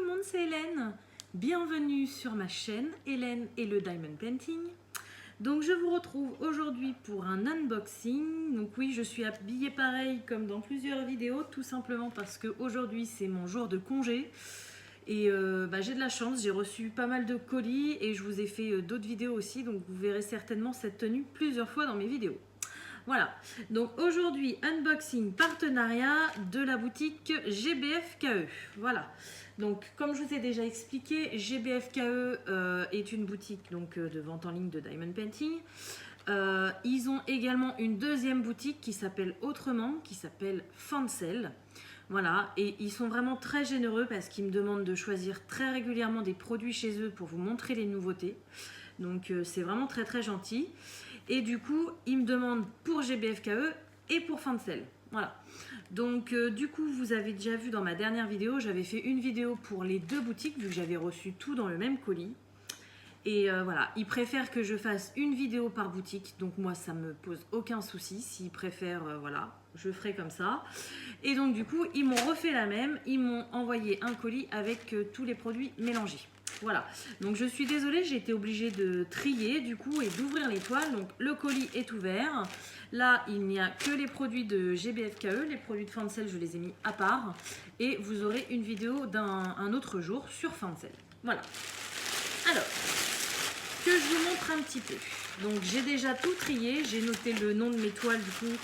le monde, c'est Hélène. Bienvenue sur ma chaîne Hélène et le Diamond Painting. Donc je vous retrouve aujourd'hui pour un unboxing. Donc oui, je suis habillée pareil comme dans plusieurs vidéos, tout simplement parce qu'aujourd'hui c'est mon jour de congé. Et j'ai de la chance, j'ai reçu pas mal de colis et je vous ai fait d'autres vidéos aussi. Donc vous verrez certainement cette tenue plusieurs fois dans mes vidéos. Voilà, donc aujourd'hui, unboxing partenariat de la boutique GBFKE. Voilà, donc comme je vous ai déjà expliqué, GBFKE est une boutique donc, de vente en ligne de Diamond Painting. Ils ont également une deuxième boutique qui s'appelle autrement, qui s'appelle Fancel. Voilà, et ils sont vraiment très généreux parce qu'ils me demandent de choisir très régulièrement des produits chez eux pour vous montrer les nouveautés. Donc c'est vraiment très très gentil. Et du coup, ils me demandent pour GBFKE et pour Fancel. Voilà. Donc du coup, vous avez déjà vu dans ma dernière vidéo, j'avais fait une vidéo pour les deux boutiques vu que j'avais reçu tout dans le même colis. Et voilà, ils préfèrent que je fasse une vidéo par boutique. Donc moi, ça me pose aucun souci. S'ils préfèrent, voilà, je ferai comme ça. Et donc du coup, ils m'ont refait la même. Ils m'ont envoyé un colis avec tous les produits mélangés. Voilà, donc je suis désolée, j'ai été obligée de trier du coup et d'ouvrir les toiles. Donc le colis est ouvert. Là, il n'y a que les produits de GBFKE, les produits de Fancel, je les ai mis à part. Et vous aurez une vidéo d'un autre jour sur Fancel. Voilà. Alors, que je vous montre un petit peu. Donc j'ai déjà tout trié, j'ai noté le nom de mes toiles du coup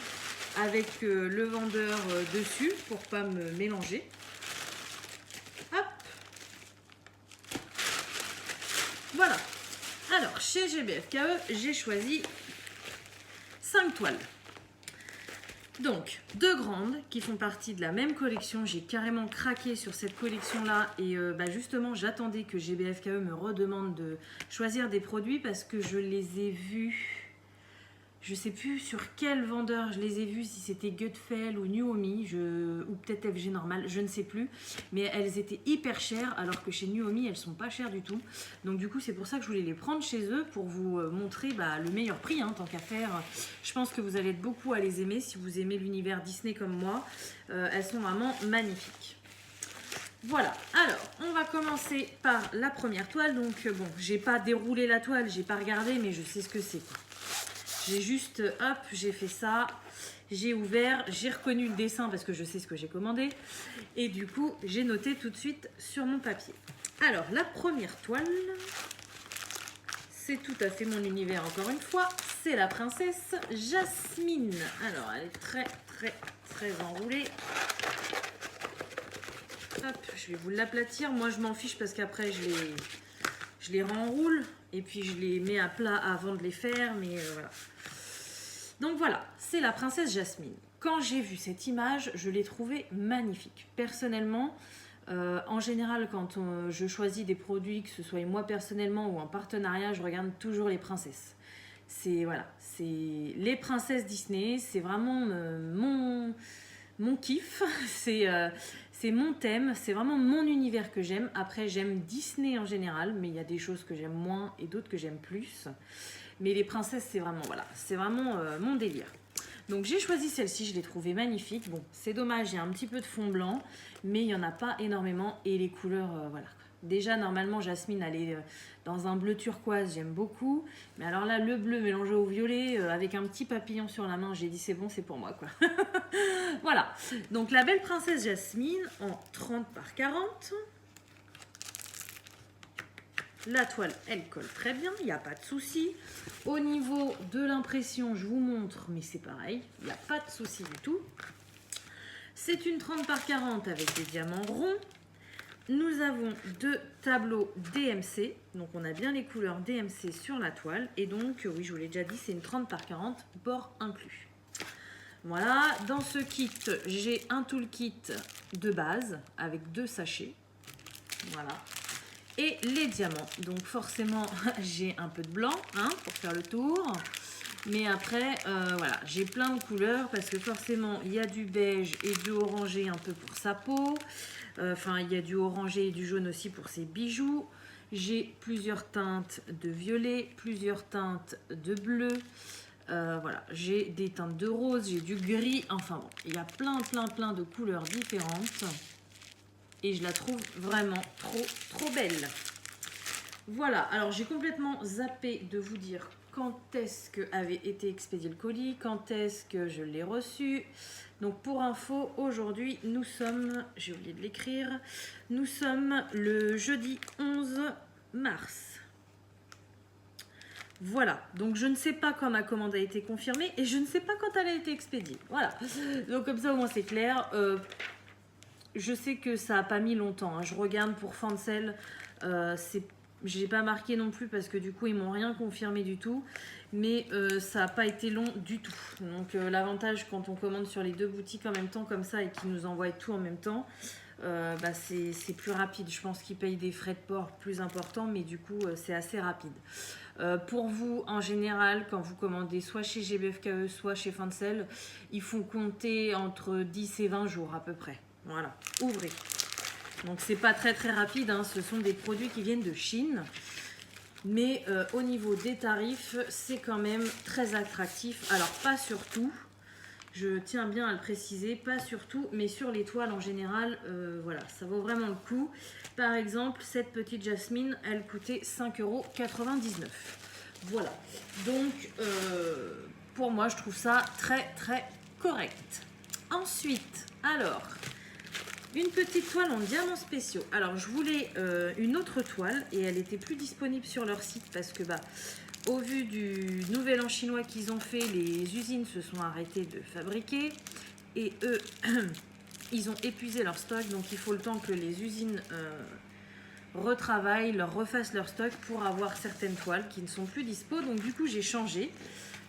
avec le vendeur dessus pour pas me mélanger. Hop. Voilà. Alors, chez GBFKE, j'ai choisi 5 toiles. Donc, 2 grandes qui font partie de la même collection. J'ai carrément craqué sur cette collection-là. Et justement, j'attendais que GBFKE me redemande de choisir des produits parce que je les ai vus... Je ne sais plus sur quel vendeur je les ai vus, si c'était Gutfeld ou Nuomi, ou peut-être FG Normal, je ne sais plus. Mais elles étaient hyper chères, alors que chez Nuomi, elles ne sont pas chères du tout. Donc du coup, c'est pour ça que je voulais les prendre chez eux, pour vous montrer le meilleur prix, hein, tant qu'à faire. Je pense que vous allez être beaucoup à les aimer, si vous aimez l'univers Disney comme moi. Elles sont vraiment magnifiques. Voilà, alors on va commencer par la première toile. Donc bon, j'ai pas déroulé la toile, j'ai pas regardé, mais je sais ce que c'est. J'ai juste, hop, j'ai fait ça, j'ai ouvert, j'ai reconnu le dessin parce que je sais ce que j'ai commandé. Et du coup, j'ai noté tout de suite sur mon papier. Alors, la première toile, c'est tout à fait mon univers encore une fois. C'est la princesse Jasmine. Alors, elle est très, très, très enroulée. Hop, je vais vous l'aplatir. Moi, je m'en fiche parce qu'après, je les renroule. Et puis, je les mets à plat avant de les faire. Mais voilà. Donc voilà, c'est la princesse Jasmine. Quand j'ai vu cette image, je l'ai trouvée magnifique. Personnellement, en général, quand je choisis des produits, que ce soit moi personnellement ou en partenariat, je regarde toujours les princesses. C'est voilà, c'est les princesses Disney, c'est vraiment mon kiff, c'est mon thème, c'est vraiment mon univers que j'aime. Après, j'aime Disney en général, mais il y a des choses que j'aime moins et d'autres que j'aime plus. Mais les princesses, c'est vraiment, voilà, c'est vraiment mon délire. Donc j'ai choisi celle-ci, je l'ai trouvée magnifique. Bon, c'est dommage, il y a un petit peu de fond blanc, mais il n'y en a pas énormément. Et les couleurs, voilà. Déjà, normalement, Jasmine, elle est dans un bleu turquoise, j'aime beaucoup. Mais alors là, le bleu mélangé au violet, avec un petit papillon sur la main, j'ai dit c'est bon, c'est pour moi, quoi. Voilà. Donc la belle princesse Jasmine en 30 par 40. La toile, elle colle très bien, il n'y a pas de souci. Au niveau de l'impression, je vous montre, mais c'est pareil, il n'y a pas de souci du tout. C'est une 30 par 40 avec des diamants ronds. Nous avons 2 tableaux DMC, donc on a bien les couleurs DMC sur la toile. Et donc, oui, je vous l'ai déjà dit, c'est une 30 par 40, bord inclus. Voilà, dans ce kit, j'ai un toolkit de base avec 2 sachets. Voilà. Et les diamants, donc forcément j'ai un peu de blanc hein, pour faire le tour, mais après voilà, j'ai plein de couleurs parce que forcément il y a du beige et du orangé un peu pour sa peau, enfin il y a du orangé et du jaune aussi pour ses bijoux. J'ai plusieurs teintes de violet, plusieurs teintes de bleu, voilà, j'ai des teintes de rose, j'ai du gris, enfin bon, il y a plein de couleurs différentes. et je la trouve vraiment trop belle. Voilà, alors j'ai complètement zappé de vous dire quand est-ce que avait été expédié le colis, quand est-ce que je l'ai reçu. Donc pour info, aujourd'hui nous sommes, j'ai oublié de l'écrire, nous sommes le jeudi 11 mars. Voilà, donc je ne sais pas quand ma commande a été confirmée et je ne sais pas quand elle a été expédiée. Voilà, donc comme ça au moins c'est clair. Je sais que ça n'a pas mis longtemps, hein. Je regarde pour Fancel, j'ai pas marqué non plus parce que du coup ils m'ont rien confirmé du tout. Mais ça n'a pas été long du tout. Donc l'avantage quand on commande sur les deux boutiques en même temps comme ça et qu'ils nous envoient tout en même temps, c'est plus rapide. Je pense qu'ils payent des frais de port plus importants, mais du coup c'est assez rapide. Pour vous, en général, quand vous commandez soit chez GBFKE, soit chez Fancel, il faut compter entre 10 et 20 jours à peu près. Voilà, ouvrez. Donc c'est pas très rapide, hein. Ce sont des produits qui viennent de Chine. Mais au niveau des tarifs, c'est quand même très attractif. Alors pas sur tout, je tiens bien à le préciser, pas sur tout, mais sur les toiles en général, voilà, ça vaut vraiment le coup. Par exemple, cette petite jasmine, elle coûtait 5,99 €. Voilà, donc pour moi, je trouve ça très correct. Ensuite, alors, une petite toile en diamants spéciaux. Alors, je voulais une autre toile et elle était plus disponible sur leur site parce que, au vu du nouvel an chinois qu'ils ont fait, les usines se sont arrêtées de fabriquer et eux, ils ont épuisé leur stock. Donc, il faut le temps que les usines retravaillent, leur refassent leur stock pour avoir certaines toiles qui ne sont plus dispo. Donc, du coup, j'ai changé.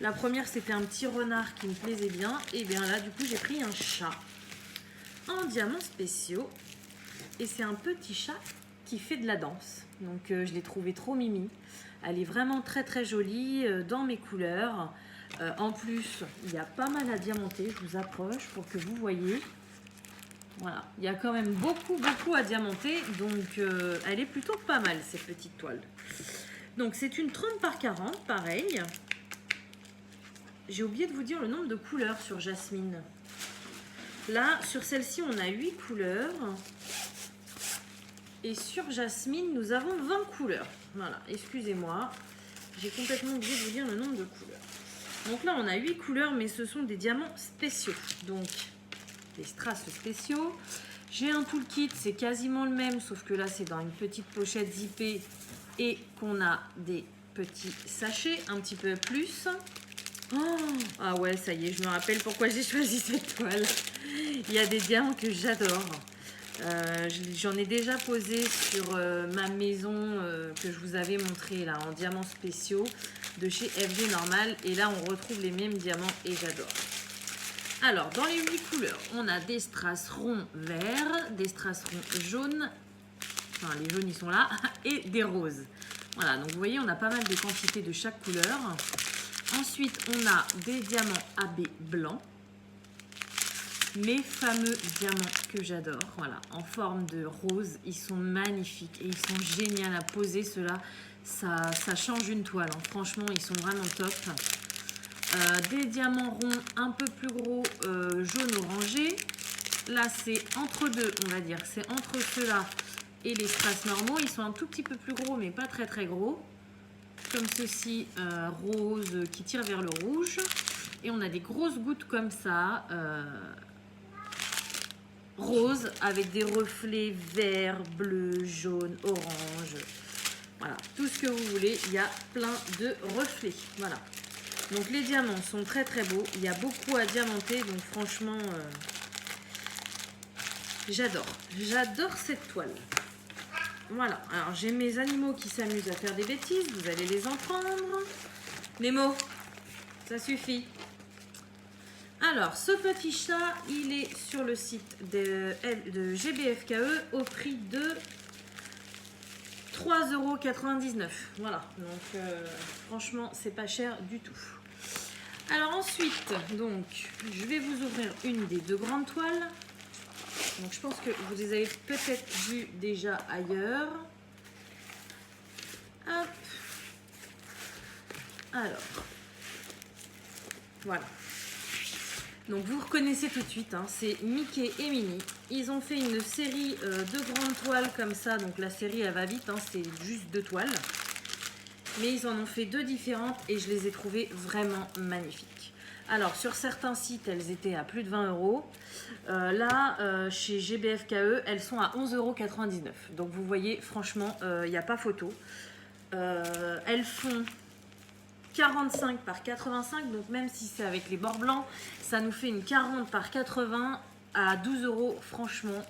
La première, c'était un petit renard qui me plaisait bien. Et bien là, du coup, j'ai pris un chat en diamants spéciaux et c'est un petit chat qui fait de la danse, donc je l'ai trouvé trop mimi. Elle est vraiment très jolie dans mes couleurs. En plus il y a pas mal à diamanter, je vous approche pour que vous voyez. Voilà, il y a quand même beaucoup à diamanter, donc elle est plutôt pas mal cette petite toile. Donc c'est une 30 par 40, pareil. J'ai oublié de vous dire le nombre de couleurs sur Jasmine. Là, sur celle-ci, on a 8 couleurs. Et sur Jasmine, nous avons 20 couleurs. Voilà, excusez-moi. J'ai complètement oublié de vous dire le nombre de couleurs. Donc là, on a 8 couleurs, mais ce sont des diamants spéciaux. Donc, des strass spéciaux. J'ai un toolkit, c'est quasiment le même, sauf que là, c'est dans une petite pochette zippée et qu'on a des petits sachets, un petit peu plus. Oh, ah ouais, ça y est, je me rappelle pourquoi j'ai choisi cette toile. Il y a des diamants que j'adore. J'en ai déjà posé sur ma maison que je vous avais montré là en diamants spéciaux de chez FG Normal. Et là, on retrouve les mêmes diamants et j'adore. Alors, dans les 8 couleurs, on a des strass ronds verts, des strass ronds jaunes. Enfin, les jaunes, ils sont là. Et des roses. Voilà, donc vous voyez, on a pas mal de quantités de chaque couleur. Ensuite, on a des diamants AB blancs. Mes fameux diamants que j'adore, voilà, en forme de rose. Ils sont magnifiques et ils sont géniaux à poser. Ceux-là, ça change une toile, hein. Franchement, ils sont vraiment top. Des diamants ronds un peu plus gros, jaune orangé. Là, c'est entre deux, on va dire. C'est entre ceux-là et les strass normaux. Ils sont un tout petit peu plus gros, mais pas très gros. Comme ceci, rose qui tire vers le rouge. Et on a des grosses gouttes comme ça, rose avec des reflets verts, bleus, jaunes, orange. Voilà, tout ce que vous voulez, il y a plein de reflets. Voilà. Donc les diamants sont très beaux. Il y a beaucoup à diamanter, donc franchement, j'adore. J'adore cette toile. Voilà, alors j'ai mes animaux qui s'amusent à faire des bêtises, vous allez les entendre. Nemo, ça suffit. Alors, ce petit chat, il est sur le site de GBFKE au prix de 3,99 €. Voilà, donc franchement, c'est pas cher du tout. Alors ensuite, donc, je vais vous ouvrir une des deux grandes toiles. Donc, je pense que vous les avez peut-être vues déjà ailleurs. Hop. Alors, voilà. Donc vous reconnaissez tout de suite, hein, c'est Mickey et Minnie. Ils ont fait une série de grandes toiles comme ça. Donc la série elle va vite, hein, c'est juste 2 toiles. Mais ils en ont fait 2 différentes et je les ai trouvées vraiment magnifiques. Alors sur certains sites elles étaient à plus de 20 €. Là chez GBFKE elles sont à 11,99 €. Donc vous voyez franchement il n'y a pas photo. Elles font 45 par 85, donc même si c'est avec les bords blancs, ça nous fait une 40 par 80 à 12 €. Franchement,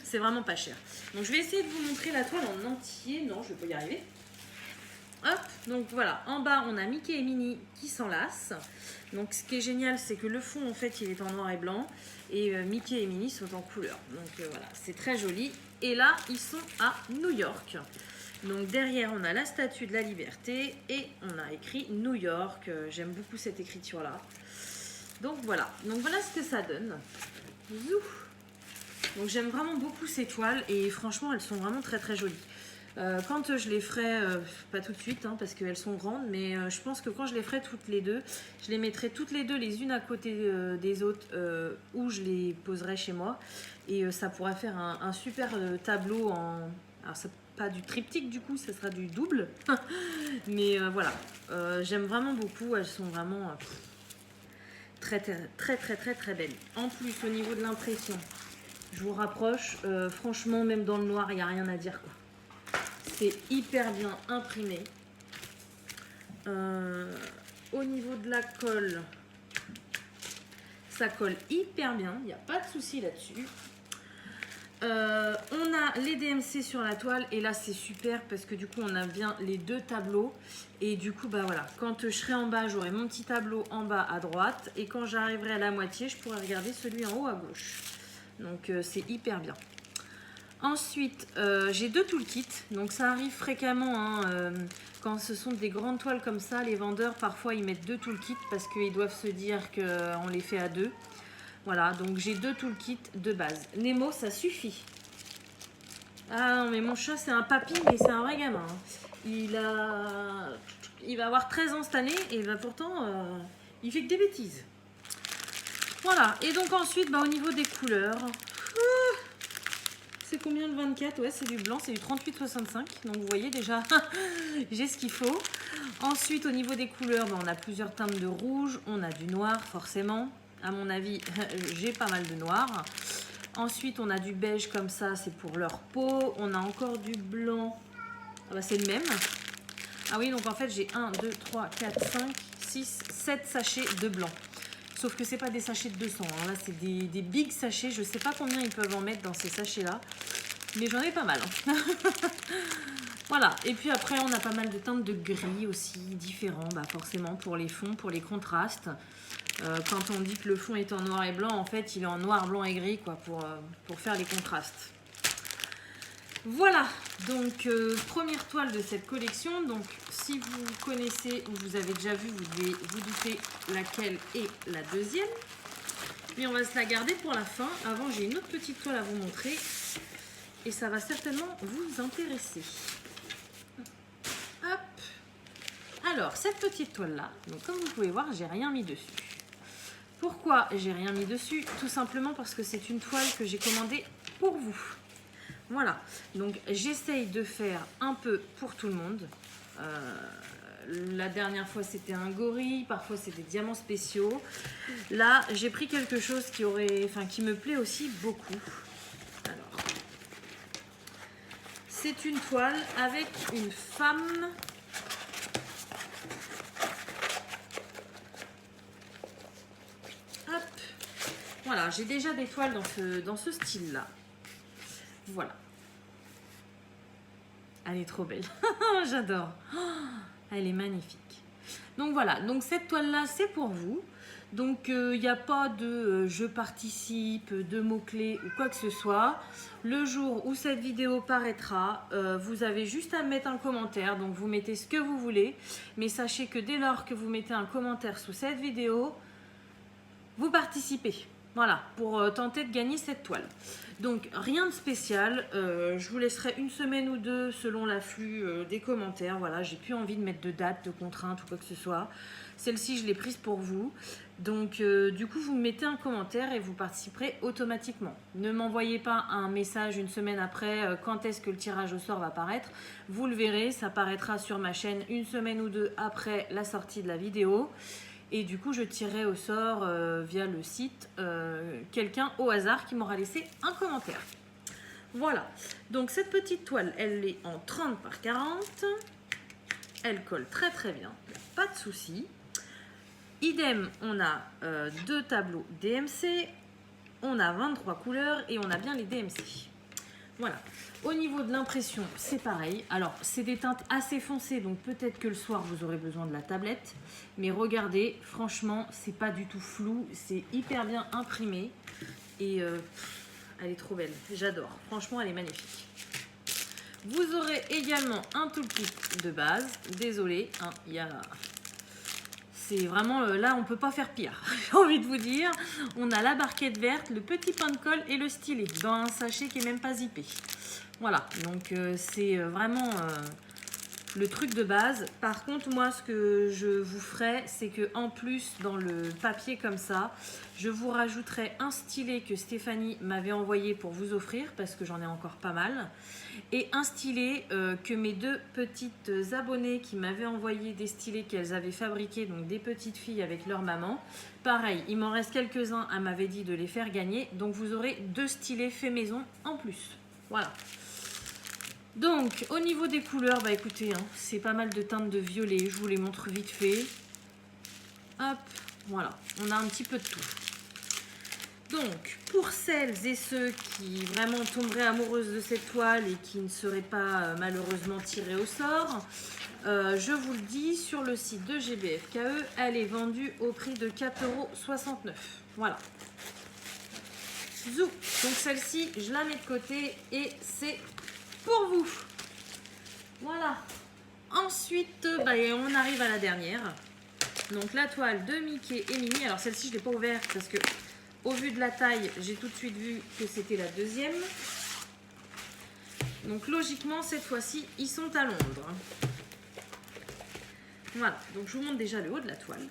c'est vraiment pas cher. Donc je vais essayer de vous montrer la toile en entier. Non, je vais pas y arriver. Hop, donc voilà, en bas on a Mickey et Minnie qui s'enlacent. Donc ce qui est génial, c'est que le fond en fait il est en noir et blanc et Mickey et Minnie sont en couleur. Donc voilà, c'est très joli. Et là, ils sont à New York. Donc derrière, on a la Statue de la Liberté et on a écrit New York. J'aime beaucoup cette écriture-là. Donc voilà ce que ça donne. Zou. Donc j'aime vraiment beaucoup ces toiles et franchement, elles sont vraiment très très jolies. Quand je les ferai, pas tout de suite hein, parce qu'elles sont grandes, mais je pense que quand je les ferai toutes les deux, je les mettrai toutes les deux les unes à côté des autres où je les poserai chez moi. Et ça pourrait faire un super tableau en... Alors ça pas du triptyque du coup, ça sera du double. Mais voilà, j'aime vraiment beaucoup, elles sont vraiment très belles. En plus au niveau de l'impression, je vous rapproche, franchement même dans le noir il n'y a rien à dire quoi. C'est hyper bien imprimé. Au niveau de la colle, ça colle hyper bien, il n'y a pas de souci là-dessus. On a les DMC sur la toile et là c'est super parce que du coup on a bien les 2 tableaux et du coup bah voilà, quand je serai en bas j'aurai mon petit tableau en bas à droite et quand j'arriverai à la moitié je pourrai regarder celui en haut à gauche. Donc c'est hyper bien. Ensuite j'ai 2 toolkits, donc ça arrive fréquemment hein, quand ce sont des grandes toiles comme ça, les vendeurs parfois ils mettent 2 toolkits parce qu'ils doivent se dire qu'on les fait à 2. Voilà, donc j'ai 2 toolkits de base. Nemo, ça suffit. Ah non, mais mon chat, c'est un papy, mais c'est un vrai gamin. Hein. Il va avoir 13 ans cette année, et bah, pourtant, il fait que des bêtises. Voilà, et donc ensuite, bah, au niveau des couleurs... C'est combien le 24? Ouais, c'est du blanc, c'est du 38,65. Donc vous voyez déjà, j'ai ce qu'il faut. Ensuite, au niveau des couleurs, bah, on a plusieurs teintes de rouge. On a du noir, forcément. À mon avis, j'ai pas mal de noir. Ensuite, on a du beige comme ça, c'est pour leur peau. On a encore du blanc. Ah bah, c'est le même. Ah oui, donc en fait, j'ai 1, 2, 3, 4, 5, 6, 7 sachets de blanc. Sauf que c'est pas des sachets de 200. Hein. Là, c'est des big sachets. Je sais pas combien ils peuvent en mettre dans ces sachets-là. Mais j'en ai pas mal. Hein. Voilà. Et puis après, on a pas mal de teintes de gris aussi, différents. Bah, forcément, pour les fonds, pour les contrastes. Quand on dit que le fond est en noir et blanc, en fait, il est en noir, blanc et gris quoi, pour faire les contrastes. Voilà, donc première toile de cette collection. Donc si vous connaissez ou vous avez déjà vu, vous devez vous douter laquelle est la deuxième. Mais on va se la garder pour la fin. Avant, j'ai une autre petite toile à vous montrer. Et ça va certainement vous intéresser. Hop. Alors, cette petite toile-là, donc comme vous pouvez voir, j'ai rien mis dessus. Pourquoi j'ai rien mis dessus? Tout simplement parce que c'est une toile que j'ai commandée pour vous. Voilà, donc j'essaye de faire un peu pour tout le monde. La dernière fois c'était un gorille, parfois c'est des diamants spéciaux. Là j'ai pris quelque chose qui me plaît aussi beaucoup. Alors, c'est une toile avec une femme. Hop. Voilà, j'ai déjà des toiles dans ce style-là. Voilà. Elle est trop belle. J'adore. Elle est magnifique. Donc voilà. Donc cette toile-là, c'est pour vous. Donc il n'y a pas de je participe, de mots-clés ou quoi que ce soit. Le jour où cette vidéo paraîtra, vous avez juste à mettre un commentaire. Donc vous mettez ce que vous voulez. Mais sachez que dès lors que vous mettez un commentaire sous cette vidéo, vous participez. Voilà, pour tenter de gagner cette toile. Donc rien de spécial, je vous laisserai une semaine ou deux selon l'afflux des commentaires. Voilà, j'ai plus envie de mettre de date, de contrainte ou quoi que ce soit. Celle-ci, je l'ai prise pour vous. Donc du coup, vous me mettez un commentaire et vous participerez automatiquement. Ne m'envoyez pas un message une semaine après quand est-ce que le tirage au sort va paraître. Vous le verrez, ça paraîtra sur ma chaîne une semaine ou deux après la sortie de la vidéo. Et du coup, je tirerai au sort via le site quelqu'un au hasard qui m'aura laissé un commentaire. Voilà. Donc cette petite toile, elle est en 30 par 40. Elle colle très très bien. Pas de souci. Idem, on a deux tableaux DMC. On a 23 couleurs et on a bien les DMC. Voilà. Au niveau de l'impression, c'est pareil. Alors, c'est des teintes assez foncées, donc peut-être que le soir, vous aurez besoin de la tablette. Mais regardez, franchement, c'est pas du tout flou. C'est hyper bien imprimé. Et elle est trop belle. J'adore. Franchement, elle est magnifique. Vous aurez également un toolkit de base. Désolée, hein, il y a... C'est vraiment, là, on ne peut pas faire pire. J'ai envie de vous dire. On a la barquette verte, le petit pain de colle et le stylet dans un sachet qui n'est même pas zippé. Voilà, donc c'est vraiment le truc de base. Par contre, moi, ce que je vous ferai, c'est que en plus, dans le papier comme ça, je vous rajouterai un stylet que Stéphanie m'avait envoyé pour vous offrir, parce que j'en ai encore pas mal. Et un stylet que mes deux petites abonnées qui m'avaient envoyé des stylets qu'elles avaient fabriqués, donc des petites filles avec leur maman. Pareil, il m'en reste quelques-uns, elle m'avait dit de les faire gagner. Donc vous aurez deux stylets faits maison en plus. Voilà. Donc, au niveau des couleurs, bah écoutez, hein, c'est pas mal de teintes de violet. Je vous les montre vite fait. Hop, voilà. On a un petit peu de tout. Donc, pour celles et ceux qui vraiment tomberaient amoureuses de cette toile et qui ne seraient pas malheureusement tirées au sort, je vous le dis, sur le site de GBFKE, elle est vendue au prix de 4,69 €. Voilà. Zou. Donc celle-ci, je la mets de côté et c'est pour vous. Voilà. Ensuite, bah, on arrive à la dernière. Donc la toile de Mickey et Minnie. Alors celle-ci, je ne l'ai pas ouverte parce que au vu de la taille, j'ai tout de suite vu que c'était la deuxième. Donc logiquement, cette fois-ci, ils sont à Londres. Voilà. Donc je vous montre déjà le haut de la toile.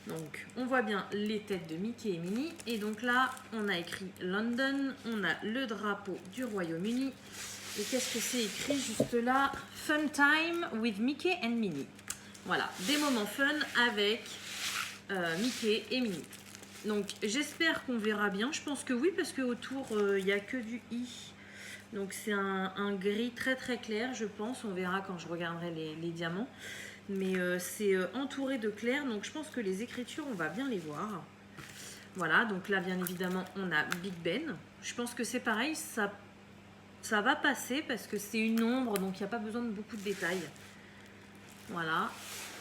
Donc on voit bien les têtes de Mickey et Minnie. Et donc là, on a écrit London. On a le drapeau du Royaume-Uni. Et qu'est-ce que c'est écrit juste là? Fun time with Mickey and Minnie. Voilà, des moments fun avec Mickey et Minnie. Donc j'espère qu'on verra bien. Je pense que oui, parce qu'autour, il n'y a que du i. Donc c'est un gris très très clair, je pense. On verra quand je regarderai les diamants. Mais c'est entouré de clair, donc je pense que les écritures, on va bien les voir. Voilà, donc là, bien évidemment, on a Big Ben. Je pense que c'est pareil, ça va passer parce que c'est une ombre, donc il n'y a pas besoin de beaucoup de détails. Voilà.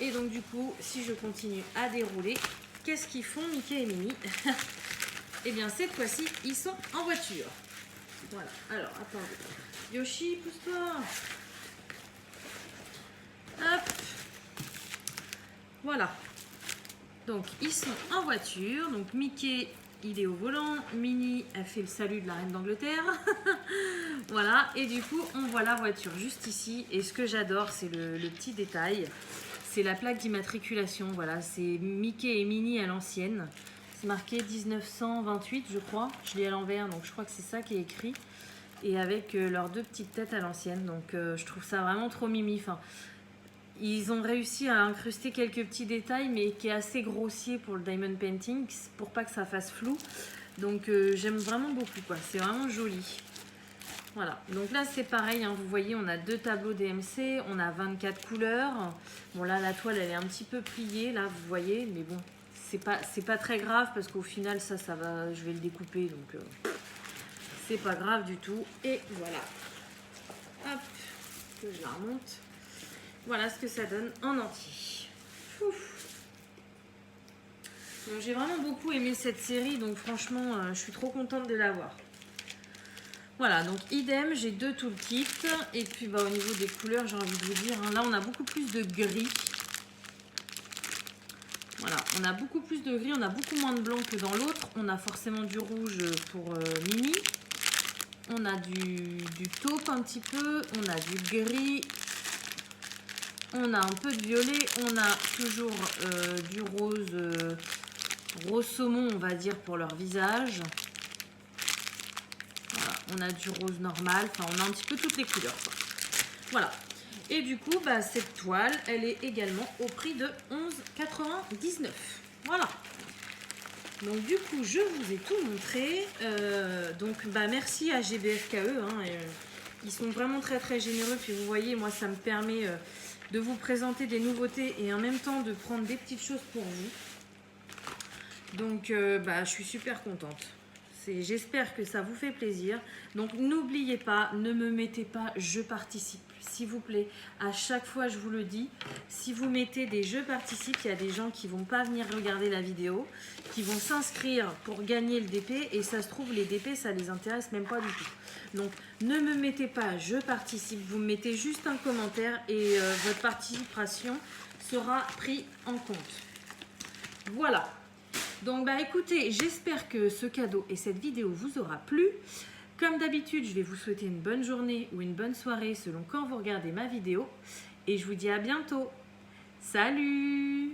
Et donc du coup, si je continue à dérouler, qu'est-ce qu'ils font Mickey et Minnie? Eh bien cette fois-ci, ils sont en voiture. Voilà. Alors, attendez. Yoshi, pousse-toi. Hop. Voilà. Donc ils sont en voiture. Donc Mickey, il est au volant. Minnie a fait le salut de la reine d'Angleterre. Voilà. Et du coup, on voit la voiture juste ici. Et ce que j'adore, c'est le petit détail. C'est la plaque d'immatriculation. Voilà, c'est Mickey et Minnie à l'ancienne. C'est marqué 1928, je crois. Je l'ai à l'envers, donc je crois que c'est ça qui est écrit. Et avec leurs deux petites têtes à l'ancienne. Donc je trouve ça vraiment trop mimi. Enfin, ils ont réussi à incruster quelques petits détails, mais qui est assez grossier pour le diamond painting, pour pas que ça fasse flou. Donc j'aime vraiment beaucoup, quoi. C'est vraiment joli. Voilà, donc là c'est pareil, hein, vous voyez, on a deux tableaux DMC, on a 24 couleurs. Bon là la toile elle est un petit peu pliée, là vous voyez, mais bon, c'est pas très grave parce qu'au final ça va, je vais le découper, donc c'est pas grave du tout. Et voilà, hop, que je la remonte. Voilà ce que ça donne en entier. J'ai vraiment beaucoup aimé cette série, donc franchement je suis trop contente de l'avoir. Voilà, donc idem, j'ai deux toolkits. Et puis bah, au niveau des couleurs, j'ai envie de vous dire, hein, là on a beaucoup plus de gris. Voilà, on a beaucoup plus de gris, on a beaucoup moins de blanc que dans l'autre. On a forcément du rouge pour Mini. On a du taupe un petit peu, on a du gris. On a un peu de violet, on a toujours du rose, rose saumon, on va dire, pour leur visage. Voilà, on a du rose normal, enfin on a un petit peu toutes les couleurs, quoi. Voilà. Et du coup, bah, cette toile, elle est également au prix de 11,99 €. Voilà. Donc du coup, je vous ai tout montré. Donc bah, merci à GBFKE. Hein, ils sont vraiment très très généreux. Puis vous voyez, moi ça me permet de vous présenter des nouveautés et en même temps de prendre des petites choses pour vous. Donc bah, je suis super contente. J'espère que ça vous fait plaisir. Donc n'oubliez pas, ne me mettez pas je participe, s'il vous plaît. À chaque fois, je vous le dis, si vous mettez des je participe, il y a des gens qui vont pas venir regarder la vidéo, qui vont s'inscrire pour gagner le DP et ça se trouve, les DP, ça les intéresse même pas du tout. Donc ne me mettez pas je participe, vous me mettez juste un commentaire et votre participation sera prise en compte. Voilà. Donc bah écoutez, j'espère que ce cadeau et cette vidéo vous aura plu. Comme d'habitude, je vais vous souhaiter une bonne journée ou une bonne soirée selon quand vous regardez ma vidéo. Et je vous dis à bientôt. Salut!